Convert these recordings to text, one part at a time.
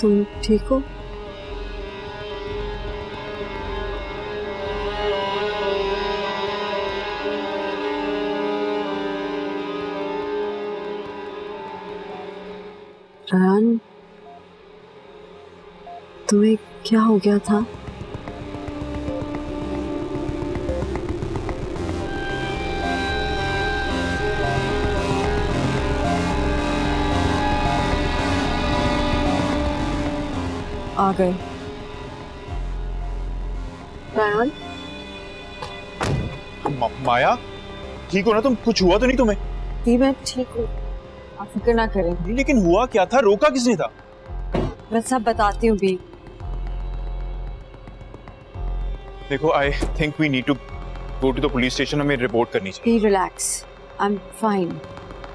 तुम ठीक हो? रायन, तुम्हें क्या हो गया था? आ गए। रायन, माया, ठीक हो ना तुम? कुछ हुआ तो नहीं तुम्हें? जी मैं ठीक हूँ, आप फिक्र ना करें। लेकिन हुआ क्या था? रोका किसने था? मैं सब बताती हूँ भी। देखो, I think we need to go to the police station. हमें रिपोर्ट करनी चाहिए। Be relax, I am fine.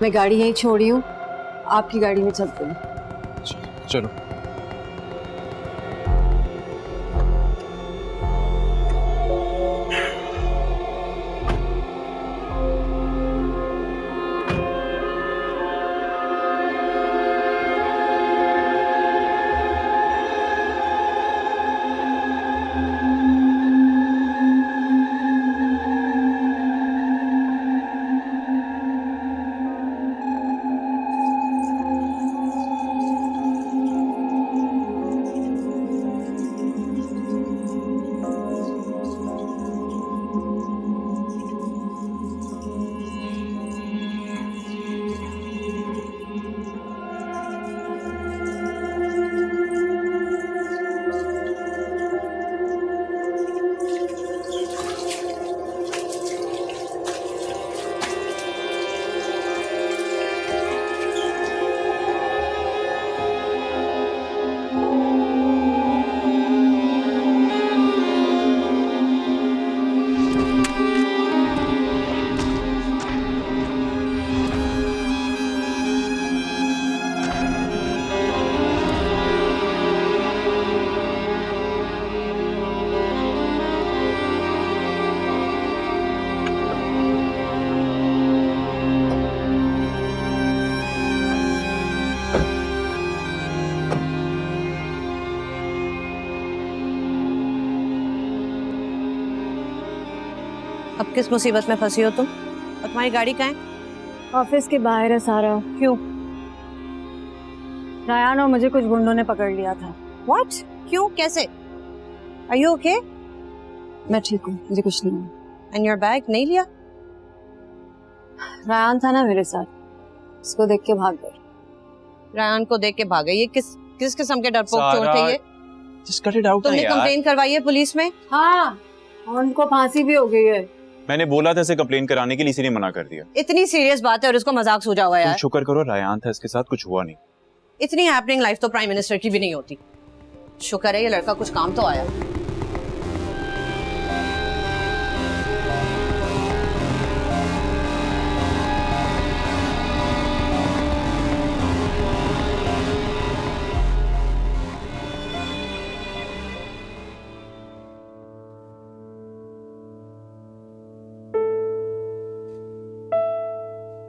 मैं गाड़ी यहीं छोड़ी हूँ, आपकी गाड़ी में चलते हैं। चलो। अब किस मुसीबत में फंसी हो तुम? और तुम्हारी गाड़ी कहाँ है? ऑफिस के बाहर है सारा। क्यों? रायन और मुझे कुछ गुंडों ने पकड़ लिया था। What? क्यों? कैसे? Are you okay? मैं ठीक हूँ, मुझे कुछ नहीं है। And your bag नहीं लिया? रायन था ना मेरे साथ, उसको देख के भाग गए। रायन को देख के भागे? ये किस किस्म के डरपोक चोर थे ये? Just cut it out तुमने ना यार। कंप्लेन करवाई है पुलिस में? हाँ, और उनको फांसी भी हो गई है। मैंने बोला था इसे कंप्लेन कराने के लिए, इसीलिए मना कर दिया। इतनी सीरियस बात है और इसको मजाक सूझा हुआ है तुम यार। शुक्र करो रायान था, इसके साथ कुछ हुआ नहीं। इतनी हैपनिंग लाइफ तो प्राइम मिनिस्टर की भी नहीं होती। शुक्र है ये लड़का कुछ काम तो आया।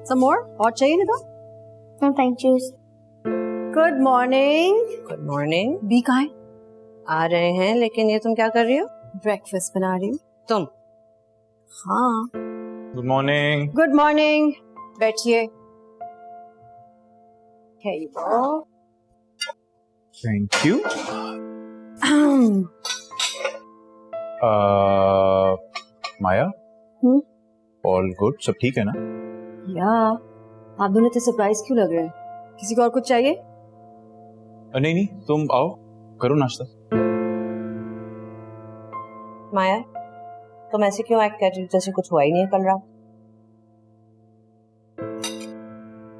Some more? और चाहिए नहीं तो? No, thank you. Good morning. Good morning. बी कहाँ है? आ रहे हैं, लेकिन ये तुम क्या कर रही हो? ब्रेकफास्ट बना रही हूँ। तुम? हाँ। Good morning. Good morning. बैठिए। Here you go. Thank you. Maya, all good? सब ठीक है ना? या, आप दोनों इतने सरप्राइज क्यों लग रहे हैं? किसी को और कुछ चाहिए? नहीं नहीं, तुम आओ, करो नाश्ता। माया, तुम ऐसे क्यों एक्ट कर रही हो जैसे कुछ हुआ ही नहीं है कल रात?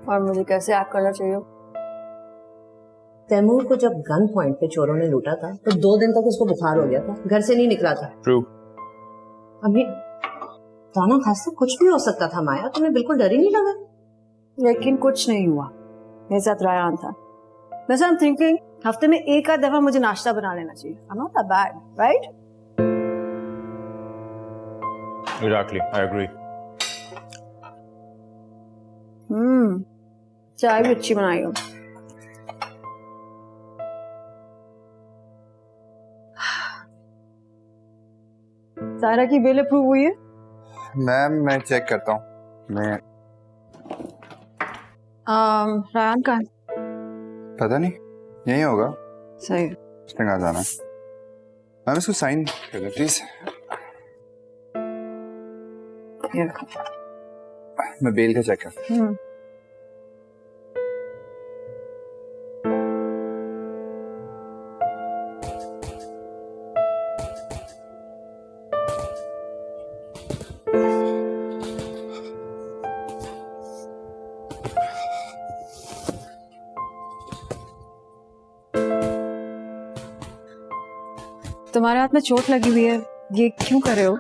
और मुझे कैसे एक्ट करना चाहिए? तैमूर को जब गन पॉइंट पे चोरों ने लूटा था तो 2 दिन तक उसको बुखार हो गया था, घर से नहीं निकला था। ट्रू। अभी ताना खास्ता कुछ भी हो सकता था माया, तुम्हें बिल्कुल डर ही नहीं लगा? लेकिन कुछ नहीं हुआ, मेरे साथ रायन था। वैसे आई एम थिंकिंग हफ्ते में एक आध दफा मुझे नाश्ता बना लेना चाहिए। I am not that bad, right? Exactly, I agree. चाय भी अच्छी बनाई हो। सारा की बिल अप्रूव हुई है? मैम मैं चेक करता हूँ। मैं रायन का पता नहीं, यही होगा। सही। उसने कहाँ जाना है? मैम इसको साइन कर दो प्लीज। ये रखो। मैं बेल का चेक करता हूँ। तुम्हारे हाथ में चोट लगी हुई है, ये क्यों कर रहे हो?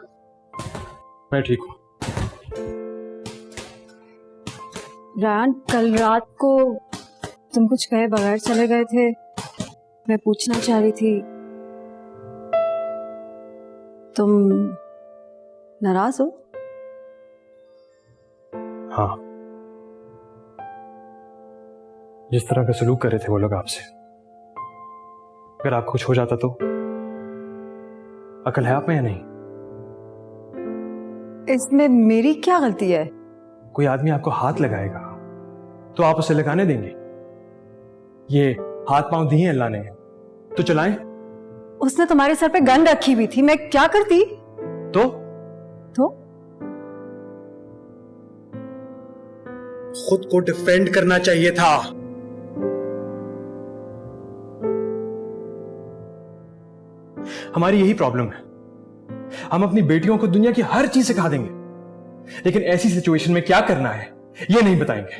मैं ठीक हूँ। रायन, कल रात को तुम कुछ कहे बगैर चले गए थे। मैं पूछना चाह रही थी, तुम नाराज हो? हाँ, जिस तरह का सलूक कर रहे थे वो लोग आपसे, अगर आपको कुछ हो जाता तो? अकल है आप में या नहीं? इसमें मेरी क्या गलती है? कोई आदमी आपको हाथ लगाएगा तो आप उसे लगाने देंगे? ये हाथ पांव दिए अल्लाह ने तो चलाएं। उसने तुम्हारे सर पे गन रखी हुई थी, मैं क्या करती? तो खुद को डिफेंड करना चाहिए था। हमारी यही प्रॉब्लम है, हम अपनी बेटियों को दुनिया की हर चीज सिखा देंगे, लेकिन ऐसी सिचुएशन में क्या करना है ये नहीं बताएंगे।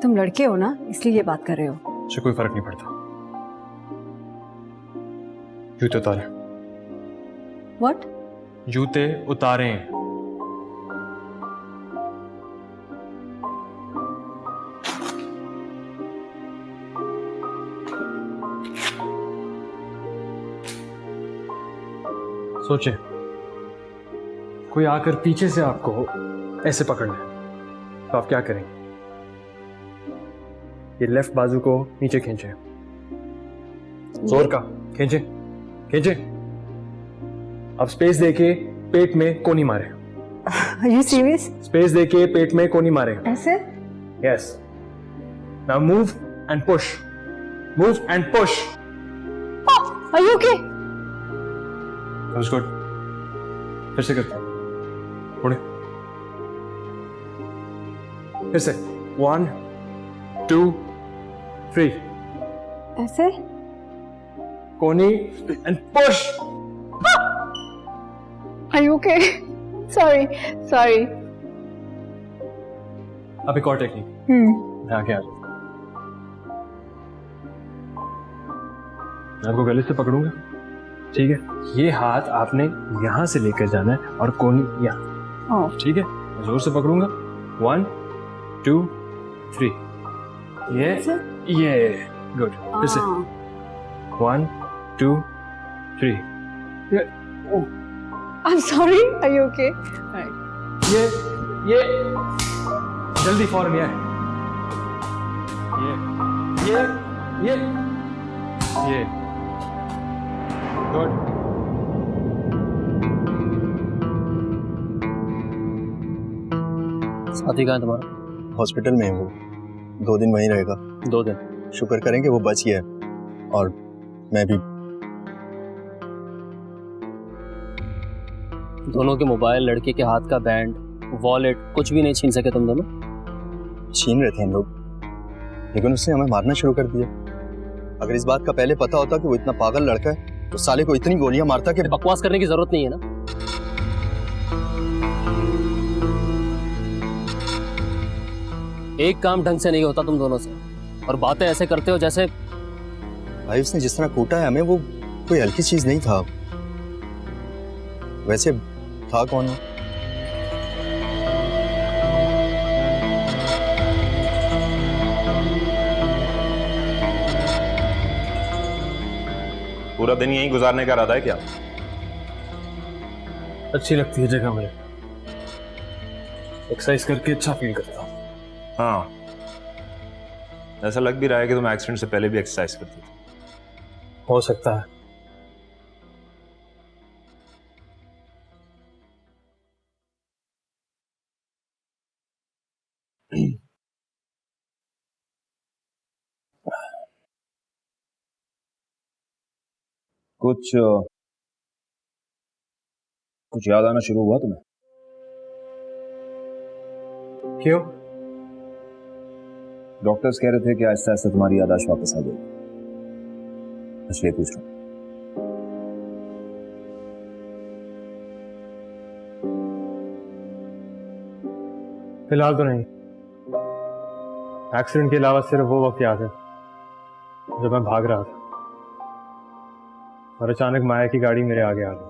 तुम लड़के हो ना, इसलिए ये बात कर रहे हो। उससे कोई फर्क नहीं पड़ता। जूते उतारें। व्हाट? जूते उतारें। सोचे कोई आकर पीछे से आपको ऐसे पकड़ ले तो आप क्या करेंगे? ये लेफ्ट बाजू को नीचे खींचे, जोर का खींचे खींचे। अब स्पेस देके पेट में कोनी मारे। Are you serious? स्पेस देके पेट में कोनी मारे। ऐसे? Yes. Now move and push, move and push. Are you okay? That's good. फिर से करते हैं, उड़े। फिर से 1 2 3। ऐसे? कोनी and push. Are you okay? Sorry. अब एक और टेक्निक। आगे आ जाओ। मैं आपको गले से पकड़ूंगा, ठीक है? ये हाथ आपने यहां से लेकर जाना है और कोनी यहाँ, ठीक है? जोर से पकड़ूंगा। 1 2 3। ये गुड। फिर से 1 2 3। I'm sorry. Are you okay? ये जल्दी फौरन ये गुड। साथी कहाँ है तुम्हारा? हॉस्पिटल में है वो, 2 दिन वहीं रहेगा। 2 दिन? शुक्र करेंगे वो बच गया है। और मैं भी। दोनों के मोबाइल, लड़के के हाथ का बैंड, वॉलेट, कुछ भी नहीं छीन सके तुम दोनों? छीन रहे थे हम लोग, लेकिन उसने हमें मारना शुरू कर दिया। अगर इस बात का पहले पता होता कि वो इतना पागल लड़का है तो साले को इतनी गोलियां मारता कि। बकवास करने की जरूरत नहीं है ना। एक काम ढंग से नहीं होता तुम दोनों से, और बातें ऐसे करते हो जैसे। भाई उसने जिस तरह कूटा है हमें, वो कोई हल्की चीज नहीं था। वैसे था कौन वो? पूरा दिन यहीं गुजारने का इरादा है क्या? अच्छी लगती है जगह मुझे, एक्सरसाइज करके अच्छा फील करता हूँ। हाँ, ऐसा लग भी रहा है कि तुम एक्सीडेंट से पहले भी एक्सरसाइज करती थी। हो सकता है, कुछ कुछ याद आना शुरू हुआ तुम्हें? क्यों? डॉक्टर्स कह रहे थे कि आहिस्ता आहिस्ता तुम्हारी याददाश्त वापस आ जाएगी, इसलिए पूछ रहा हूँ। फिलहाल तो नहीं। एक्सीडेंट के अलावा सिर्फ वो वक्त याद है जब मैं भाग रहा था और अचानक माया की गाड़ी मेरे आगे आ गई।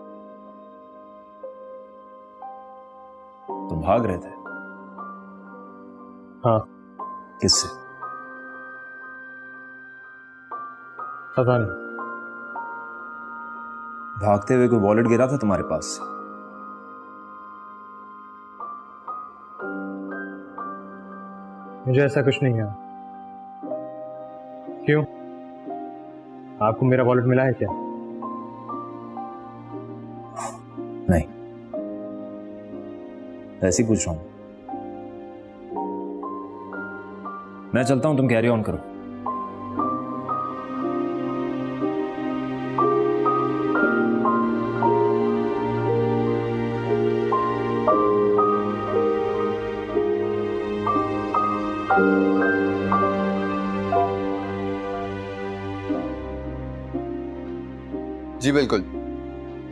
तुम भाग रहे थे? हाँ। किससे? पता नहीं। भागते हुए कोई वॉलेट गिरा था तुम्हारे पास से? मुझे ऐसा कुछ नहीं है। क्यों? आपको मेरा वॉलेट मिला है क्या? नहीं, ऐसे ही पूछ रहा हूं। मैं चलता हूं, तुम कैरी ऑन करो। जी बिल्कुल,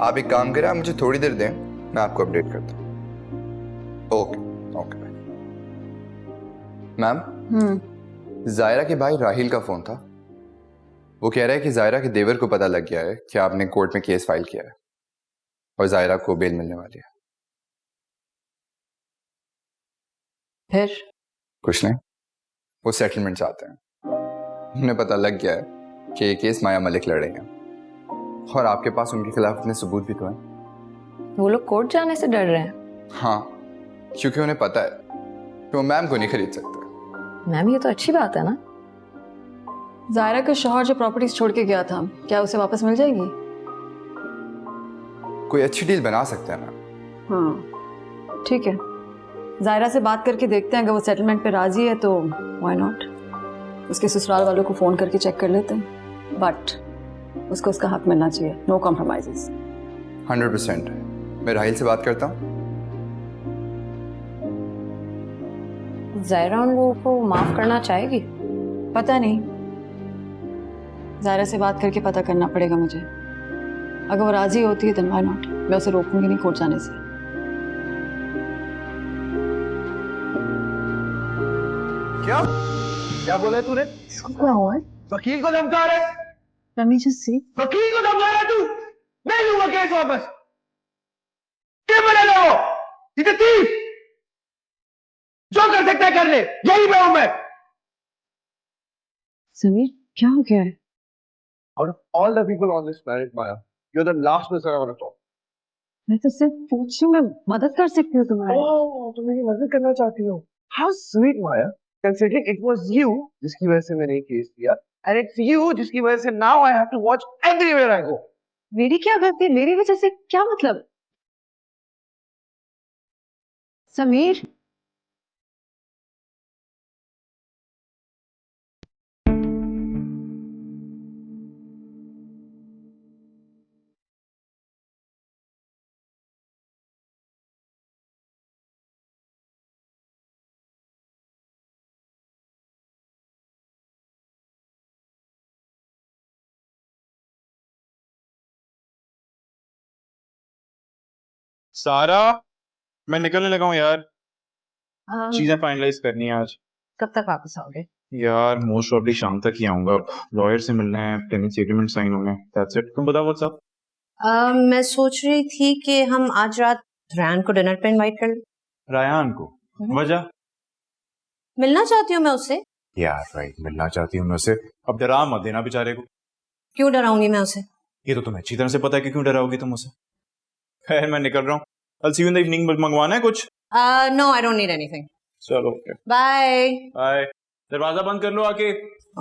आप एक काम करें, आप मुझे थोड़ी देर दें, मैं आपको अपडेट करता हूँ। Okay okay ma'am. जायरा के भाई राहिल का फोन था। वो कह रहा है कि जायरा के देवर को पता लग गया है कि आपने कोर्ट में केस फाइल किया है और जायरा को बेल मिलने वाली है। फिर कुछ नहीं, वो सेटलमेंट चाहते हैं। उन्हें पता लग गया है कि ये केस माया मलिक लड़ रही हैं और आपके पास उनके खिलाफ इतने सबूत भी तो हैं। वो लोग कोर्ट जाने से डर रहे हैं? हाँ, क्योंकि उन्हें पता है कि वो मैम को नहीं खरीद सकते। मैम, ये तो अच्छी बात है ना। जायरा का शौहर जो प्रॉपर्टीज छोड़ के गया था, क्या उसे वापस मिल जाएगी? कोई अच्छी डील बना सकते हैं ना। हाँ ठीक है, जायरा से बात करके देखते हैं, अगर वो सेटलमेंट पे राजी है तो व्हाई नॉट। उसके ससुराल वालों को फोन करके चेक कर लेते हैं, बट उसको उसका हक मिलना चाहिए। No compromises. 100%। मैं राहिल से बात करता हूँ। जायरा उन लोगों को माफ करना चाहेगी? पता नहीं, जायरा से बात करके पता करना पड़ेगा मुझे। अगर वो राजी होती है तो व्हाई नॉट, मैं उसे रोकूंगी नहीं कोर्ट जाने से। क्या क्या बोला तूने? क्या हुआ? वकील को धमका रहा है? Let me just see. वकील को धमका रहा है तू? मैं लूंगा केस वापस। क्या बनेगा वो? इसे तीस जो कर सकता है कर ले, यही मैं हूं मैं। समीर, क्या हो गया है? Out of all the people on this planet, Maya, you're the last person I want to talk. मैं तो सिर्फ पूछ रही हूँ, मैं मदद कर सकती हूँ तुम्हारी। Oh, तुम मेरी मदद करना चाहती हो? How sweet, Maya. Considering it was you जिसकी वजह से मैंने ये केस दिया, and it's you जिसकी वजह से now I have to watch everywhere I go. मेरी क्या गलती? मेरी वजह से क्या मतलब? समीर, सारा, मैं निकलने लगा हूँ यार। चीजें फाइनलाइज करनी है आज। कब तक वापस आओगे? यार मोस्ट प्रॉब्ली शाम तक ही आऊंगा। लॉयर से मिलना है, टेनेंसी एग्रीमेंट साइन होने हैं। That's it. तुम बताओ व्हाट्स अप? मैं सोच रही थी कि हम आज रात रैन को डिनर पे इनवाइट कर लें। रायान को? वजह? मिलना चाहती हूँ मैं उससे। यार राइट, मिलना चाहती हूँ मैं उसे। अब डरा मत देना बेचारे को। क्यों डराऊंगी मैं उसे? ये तो तुम्हें अच्छी तरह से पता है कि क्यों डराओगी तुम उसे। खैर मैं निकल रहा हूँ। I'll see you in the evening। मंगवाना है कुछ? No, I don't need anything. चलो ओके, बाय। बाय। दरवाजा बंद कर लो आके।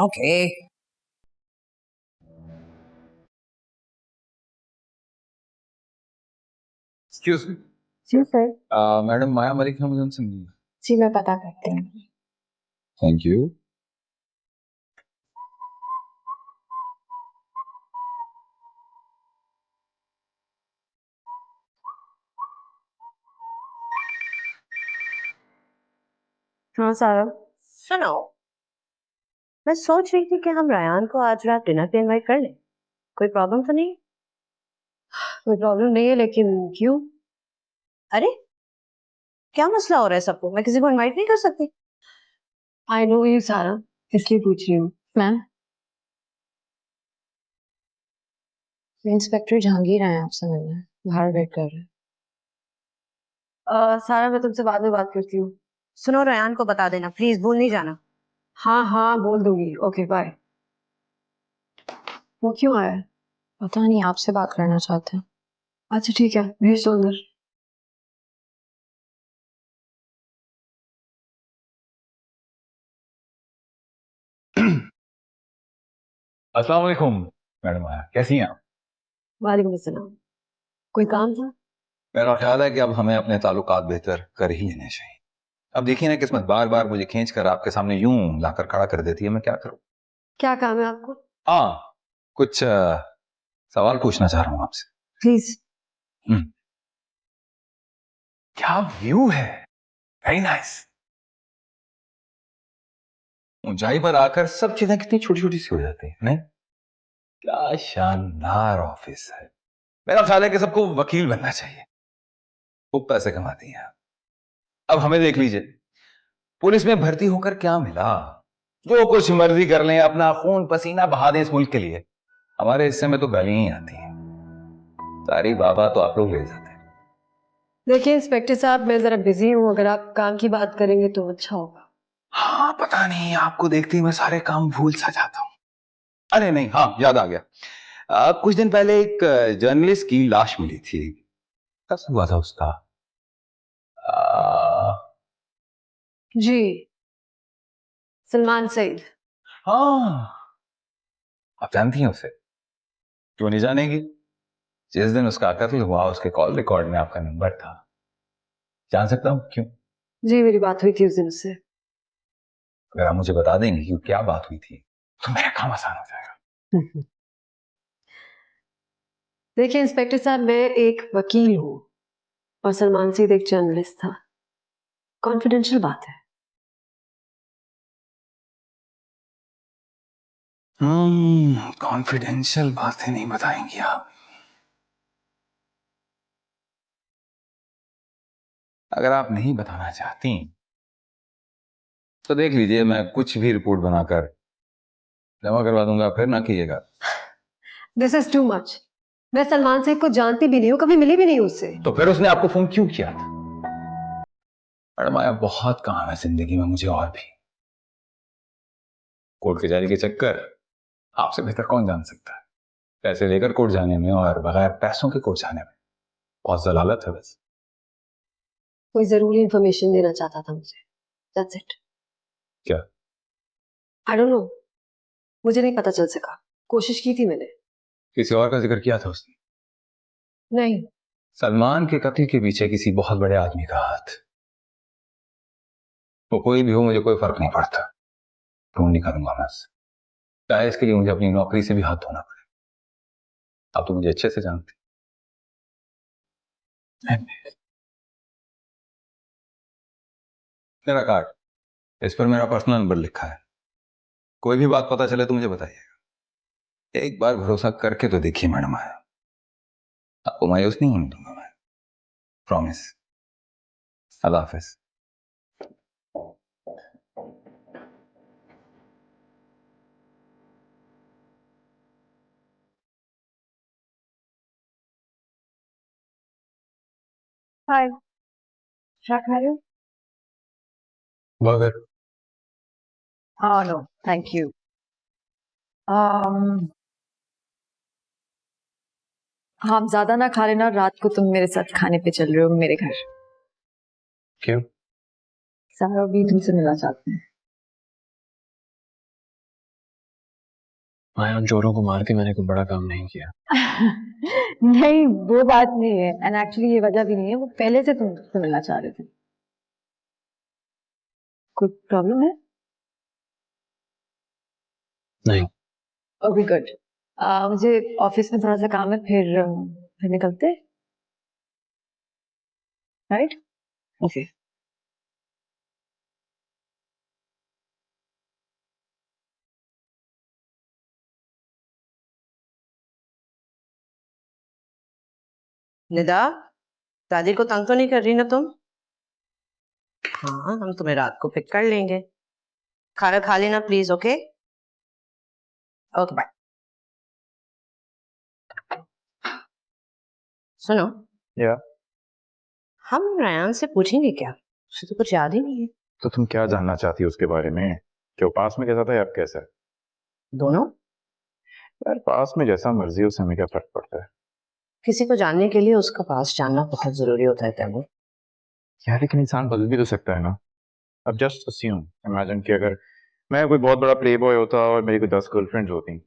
ओके। Excuse me. जी सर। मैडम माया मलिक है, मुझे उनसे मिलना है। जी मैं पता करती हूँ। Thank you. हाँ सारा, सुनो, मैं सोच रही थी कि हम रायान को आज रात डिनर पे इनवाइट कर लें। कोई प्रॉब्लम तो नहीं? कोई प्रॉब्लम नहीं है, लेकिन क्यों? अरे क्या मसला हो रहा है सबको? मैं किसी को इनवाइट नहीं कर सकती? आई नो यू सारा, इसलिए पूछ रही हूँ। मैम, इंस्पेक्टर जहांगीर आए आपसे मिलने, बाहर वेट कर रहे हैं। सारा मैं तुमसे बाद में बात करती हूँ। सुनो, रायान को बता देना प्लीज, भूल नहीं जाना। हाँ हाँ बोल दूंगी। Okay bye. वो क्यों आया है? पता नहीं, आपसे बात करना चाहते हैं। अच्छा ठीक है, भेज दो अंदर। अस्सलाम वालेकुम मैडम, आया कैसी हैं आप? वालेकुम अस्सलाम। कोई काम था? मेरा ख्याल है कि अब हमें अपने ताल्लुकात बेहतर कर ही लेने चाहिए। अब देखिए ना, किस्मत बार बार मुझे खींच कर आपके सामने यूं लाकर खड़ा कर देती है, मैं क्या करूं? क्या काम है आपको? हाँ, कुछ सवाल पूछना चाह रहा हूं आपसे। प्लीज। क्या व्यू है, वेरी नाइस। ऊंचाई पर आकर सब चीजें कितनी छोटी छोटी सी हो जाती हैं, नहीं? क्या शानदार ऑफिस है। मेरा ख्याल है कि सबको वकील बनना चाहिए, खूब पैसे कमाती हैं। अब हमें देख लीजिए, पुलिस में भर्ती होकर क्या मिला? जो कुछ मर्जी कर लें, अपना खून पसीना बहा दें इस मुल्क के लिए। हमारे हिस्से में तो गालियां ही आती हैं। सारी बाबा तो आप लोग ले जाते हैं। देखिए इंस्पेक्टर साहब, मैं जरा बिजी हूँ, अगर आप काम की बात करेंगे तो अच्छा होगा। हाँ, पता नहीं आपको देखते ही मैं सारे काम भूल सा जाता हूँ। अरे नहीं, हाँ याद आ गया। कुछ दिन पहले एक जर्नलिस्ट की लाश मिली थी। कब हुआ था उसका? जी, सलमान सईद। हाँ, आप जानती हैं उसे? क्यों नहीं जानेगी? जिस दिन उसका कत्ल हुआ उसके कॉल रिकॉर्ड में आपका नंबर था। जान सकता हूँ क्यों? जी, मेरी बात हुई थी उस दिन उससे। अगर आप मुझे बता देंगे कि क्या बात हुई थी तो मेरा काम आसान हो जाएगा। देखिए इंस्पेक्टर साहब, मैं एक वकील हूँ और सलमान सईद एक जर्नलिस्ट था। कॉन्फिडेंशियल बात है। कॉन्फिडेंशियल बातें नहीं बताएंगी आप? अगर आप नहीं बताना चाहती तो देख लीजिए, मैं कुछ भी रिपोर्ट बनाकर जमा करवा दूंगा, फिर ना कीजिएगा। This is too much. मैं सलमान सईद को जानती भी नहीं हूँ, कभी मिली भी नहीं उससे। तो फिर उसने आपको फोन क्यों किया था? मैडम, आया बहुत काम है जिंदगी में मुझे, और भी। कोर्ट कचहरी के चक्कर आपसे बेहतर कौन जान सकता है? पैसे लेकर कोर्ट जाने में और बगैर पैसों के कोर्ट जाने में बहुत जलालत है बस। कोई जरूरी इंफॉर्मेशन देना चाहता था मुझे, दैट्स इट। क्या? आई डोंट नो, मुझे नहीं पता चल सका। कोशिश की थी मैंने। किसी और का जिक्र किया था उसने? नहीं। सलमान के कत्ल के पीछे किसी बहुत बड़े आदमी का हाथ। वो कोई भी हो, मुझे कोई फर्क नहीं पड़ता। ढूंढ निकालूंगा मैं उससे, चाहे इसके लिए मुझे अपनी नौकरी से भी हाथ धोना पड़े। आप तो मुझे अच्छे से जानते हैं। मेरा कार्ड, इस पर मेरा पर्सनल नंबर लिखा है। कोई भी बात पता चले तो मुझे बताइएगा। एक बार भरोसा करके तो देखिए मैडम, आया आपको मायूस नहीं होने दूंगा मैं, प्रॉमिस। अल्लाह हाफिज। हाय, क्या खा रहे हो? बर्गर। हाँ नो थैंक यू। आप ज्यादा ना खा लेना, रात को तुम मेरे साथ खाने पे चल रहे हो मेरे घर। क्यों? सारा भी तुमसे मिलना चाहते हैं। मैं उन चोरों को मार के मैंने कोई बड़ा काम नहीं किया। नहीं वो बात नहीं है, एंड एक्चुअली ये वजह भी नहीं है, वो पहले से तुमसे मिलना चाह रहे थे। कोई प्रॉब्लम है? नहीं। Okay good. मुझे ऑफिस में थोड़ा सा काम है, फिर निकलते, राइट? ओके। निदा, दादी को तंग तो नहीं कर रही ना तुम? हाँ, हम तुम्हें रात को पिक कर लेंगे। खाना खा लेना प्लीज, ओके? Okay bye. सुनो, या हम रायान से पूछेंगे क्या? उसे तो कुछ याद ही नहीं है। तो तुम क्या जानना चाहती हो उसके बारे में? कि वो पास में कैसा था या अब कैसा है? दोनों? यार पास में जैसा मर्जी हो, उससे हमें क्या फर्क पड़ता है? किसी को जानने के लिए उसका पास जानना बहुत जरूरी होता है तैमूर। यार लेकिन इंसान बदल भी तो सकता है ना। अब जस्ट अस्यूम, इमेजिन कि अगर मैं कोई बहुत बड़ा प्ले बॉय होता और मेरी कोई 10 गर्लफ्रेंड्स होती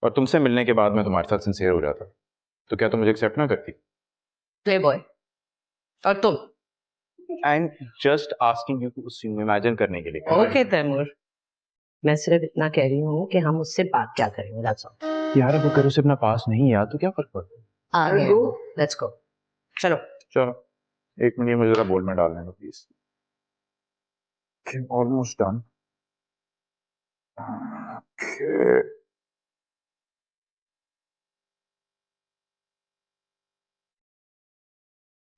और तुमसे मिलने के बाद मैं तुम्हारे साथ सिंसियर हो जाता, तो क्या तुम मुझे एक्सेप्ट ना करती? प्ले बॉय और तुम? I am just asking you to assume, imagine करने के लिए। ओके तैमूर, मैं सिर्फ इतना कह रही हूँ कि हम उससे बात क्या करेंगे, that's all। यार अब अगर उसे अपना पास नहीं याद तो क्या फर्क पड़ता है? आगे लेट्स गो, चलो। चलो 1 मिनट मुझे जरा बोल में डालने दो प्लीज। Almost done.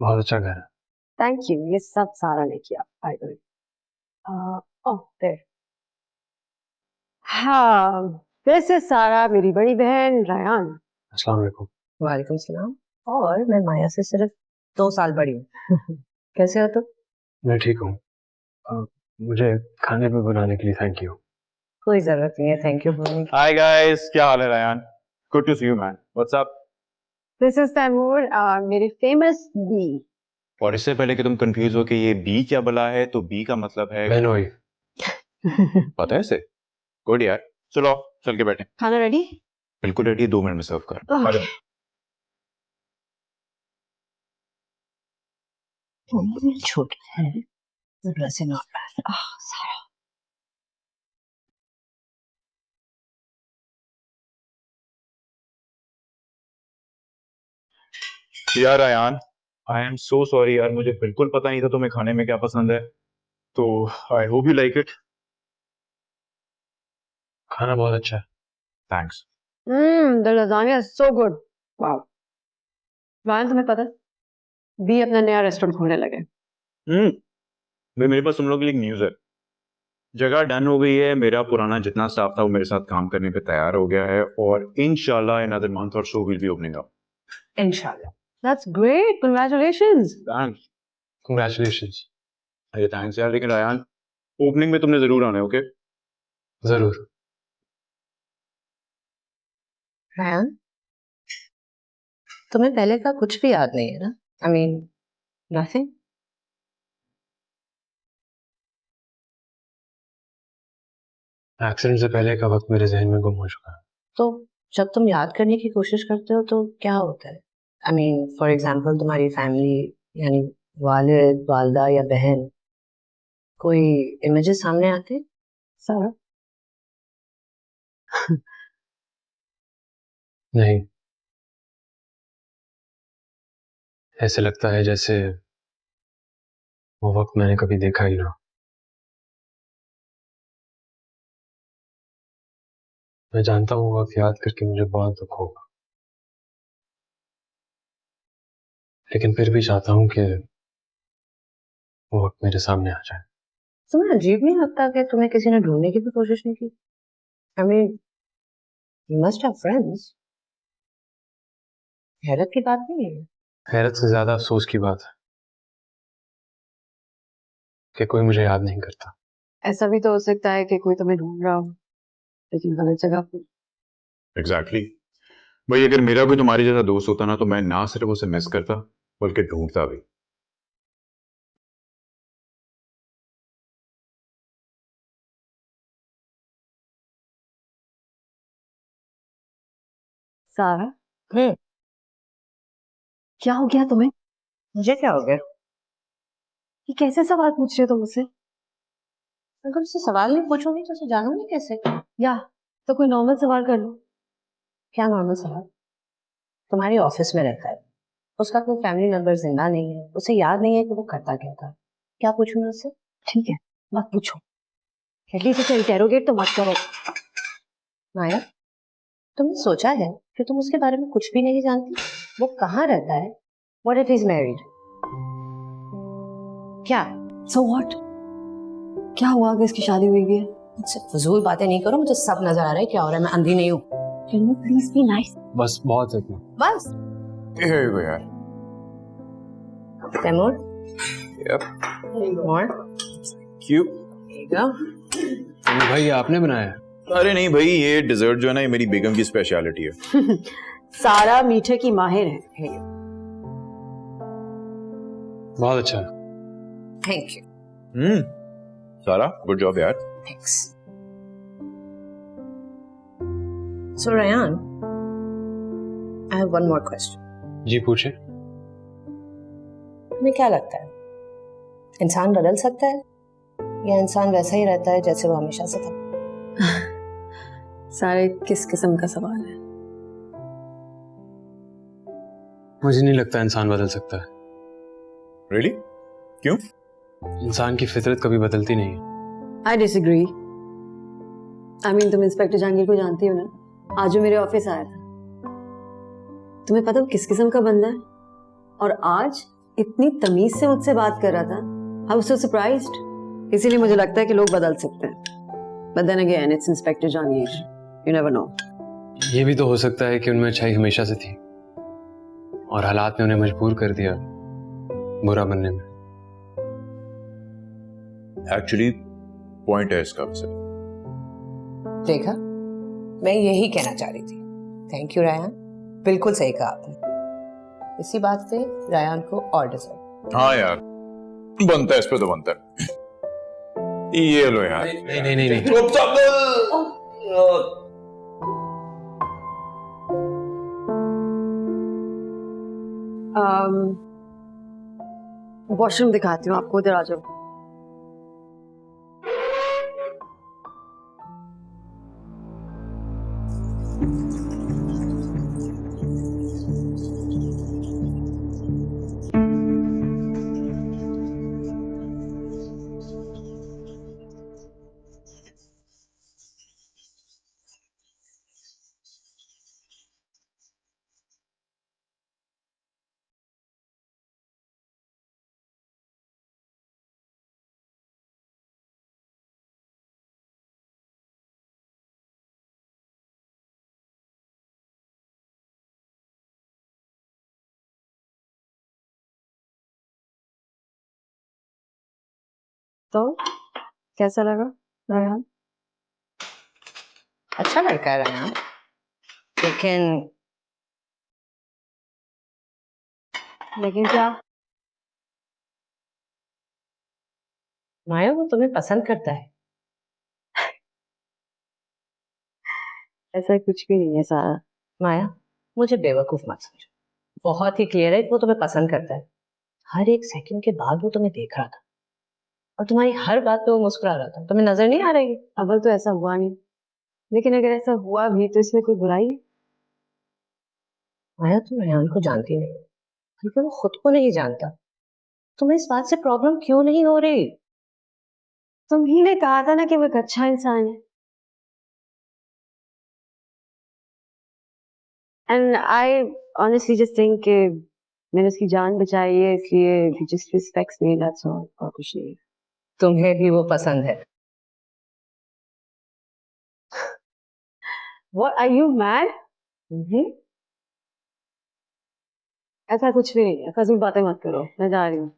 बहुत अच्छा घर है। थैंक यू, ये सब सारा ने किया by the way. Oh there. हाँ, दिस इज सारा, मेरी बड़ी बहन रायान। अस्सलाम वालेकुम। वालेकुम सलाम। और मैं माया से सिर्फ 2 साल बड़ी हूँ। कैसे हो तुम? मैं ठीक हूँ। अ, मुझे खाने पे बनाने के लिए थैंक यू। कोई जरूरत नहीं है थैंक यू बोलने की। हाय गाइस, क्या हाल है Rayan? Good to see you man, what's up? This is Taimur, मेरी फेमस बी। और इससे पहले कि तुम कंफ्यूज हो कि ये बी क्या बला है, तो बी का मतलब है बेनोई। पता है इसे? गुड यार, चलो चल के बैठे। खाना रेडी? बिल्कुल रेडी, 2 मिनट में सर्व कर। आ जाओ। छोटे हैं, वैसे नॉट बैड। सारा यार Rayan, I am so sorry यार, मुझे बिल्कुल पता नहीं था तुम्हें खाने में क्या पसंद है, तो I hope you like it. खाना बहुत अच्छा है। Thanks. The lasagne is so good. Wow. Rayan तुम्हें पता है, बी अपना नया रेस्टोरेंट खोलने लगे। भाई मेरे पास तुम लोगों के लिए न्यूज़ है। जगह डन हो गई है, मेरा पुराना जितना स्टाफ था वो मेरे साथ काम करने पे तैयार हो गया है, और इंशाल्लाह इन अदर मंथ और so will be opening up. इंशाल्लाह। That's great, congratulations. Thanks. Congratulations. अरे थैंक्स यार, लेकिन रायान ओपनिंग में तुमने जरूर आना है, ओके? जरूर। रायान, तुम्हें पहले का कुछ भी याद नहीं है ना? I mean nothing. एक्सीडेंट से पहले का वक्त मेरे जहन में गुम हो चुका है। तो जब तुम याद करने की कोशिश करते हो तो क्या होता है? आई मीन फॉर एग्जांपल तुम्हारी फैमिली, यानी वालिद वालदा या बहन, कोई इमेजेस सामने आते हैं? सारा? नहीं, ऐसे लगता है जैसे वो वक्त मैंने कभी देखा ही ना। मैं जानता हूँ वो वक्त याद करके मुझे बहुत दुख होगा, लेकिन फिर भी चाहता हूँ कि वो वक्त मेरे सामने आ जाए। तुम्हें अजीब नहीं लगता कि तुम्हें किसी ने ढूंढने की भी कोशिश नहीं की? I mean you must have friends. हैरत की बात नहीं है। हैरत से ज्यादा अफसोस की बात है कि कोई मुझे याद नहीं करता। ऐसा भी तो हो सकता है कि कोई तुम्हें ढूंढ रहा हो लेकिन गलत जगह पे। एग्जैक्टली। भाई अगर मेरा कोई तुम्हारी जैसा दोस्त होता ना, तो मैं ना सिर्फ उसे मिस करता बल्कि ढूंढता भी। सारा? क्या हो गया तुम्हें? मुझे क्या हो गया? ये कैसे सवाल पूछ रहे हो तुम मुझसे? अगर उससे सवाल नहीं पूछोगी तो उसे जानोगे कैसे? या तो कोई नॉर्मल सवाल कर लो। क्या नॉर्मल सवाल? तुम्हारे ऑफिस में रहता है, उसका कोई फैमिली मेंबर जिंदा नहीं है, उसे याद नहीं है कि वो करता क्या था। क्या पूछूं मैं उससे? ठीक है, मत पूछो, एटलीस्ट उसे इंटेरोगेट तो मत करो। माया, तुमने सोचा है कि तुम उसके बारे में कुछ भी नहीं जानती? वो कहाँ रहता है? What if he is married? क्या? So what? क्या हुआ कि इसकी शादी हुई भी है? मुझसे फजूल बातें नहीं करो, मुझे सब नजर आ रहा है क्या हो रहा है, मैं अंधी नहीं हूँ। Can you please be nice? बस बहुत है इतना। बस Here you go, यार। तैमूर, Yep. more, क्यों? there you go. भाई ये आपने बनाया है? अरे नहीं भाई, ये डिजर्ट जो है ना, ये मेरी बेगम की स्पेशलिटी है। सारा मीठे की माहिर है। बहुत अच्छा। Thank you. सारा गुड जॉब यार। Thanks. So Ryan, I have one more question. जी पूछे। तुम्हें क्या लगता है, इंसान बदल सकता है या इंसान वैसा ही रहता है जैसे वो हमेशा से था? सारे किस किस्म का सवाल है? मुझे नहीं लगता इंसान बदल सकता है। Really? क्यों? इंसान की फितरत कभी बदलती नहीं है। I disagree. आई मीन, तुम इंस्पेक्टर जहांगीर को जानती हो ना? आज वो मेरे ऑफिस आया था। तुम्हें पता वो किस किस्म का बंदा है? और आज इतनी तमीज से मुझसे बात कर रहा था। I was so surprised. इसीलिए मुझे लगता है कि लोग बदल सकते हैं। But then again it's inspector Jahangir, you never know. ये भी तो हो सकता है कि उनमें अच्छाई हमेशा से थी और हालात ने उन्हें मजबूर कर दिया बुरा बनने में। एक्चुअली पॉइंट है इसका वैसे। देखा, मैं यही कहना चाह रही थी। थैंक यू रायन, बिल्कुल सही कहा आपने। इसी बात पे रायन को और डिजर्व। हाँ यार, बनता है, इस पे तो बनता है। ये लो यार। नहीं नहीं नहीं, नहीं। वॉशरूम दिखाती हूँ आपको, उधर आ जाओ। तो कैसा लगा रायन? अच्छा लड़का है रायन, लेकिन क्या? माया वो तुम्हें पसंद करता है। ऐसा कुछ भी नहीं है सारा। माया, मुझे बेवकूफ मत समझो, बहुत ही क्लियर है कि वो तुम्हें पसंद करता है। हर एक सेकंड के बाद वो तुम्हें देख रहा था और तुम्हारी हर बात पे वो मुस्कुरा रहा था। तुम्हें नजर नहीं आ रही? अव्वल तो ऐसा हुआ नहीं, लेकिन अगर ऐसा हुआ भी तो इसमें कोई बुराई है? माया, तुम रेहान को जानती नहीं, बल्कि वो खुद को नहीं जानता। तुम्हें इस बात से प्रॉब्लम क्यों नहीं हो रही? तुम ही ने कहा था ना कि वो एक अच्छा इंसान है। And I honestly just think कि मैंने उसकी जान बचाई है, इसलिए he just respects me, that's all, और कुछ नहीं। तुम्हें भी वो पसंद है? What, are you mad? ऐसा कुछ भी नहीं है, फजूल बातें मत करो, मैं जा रही हूँ।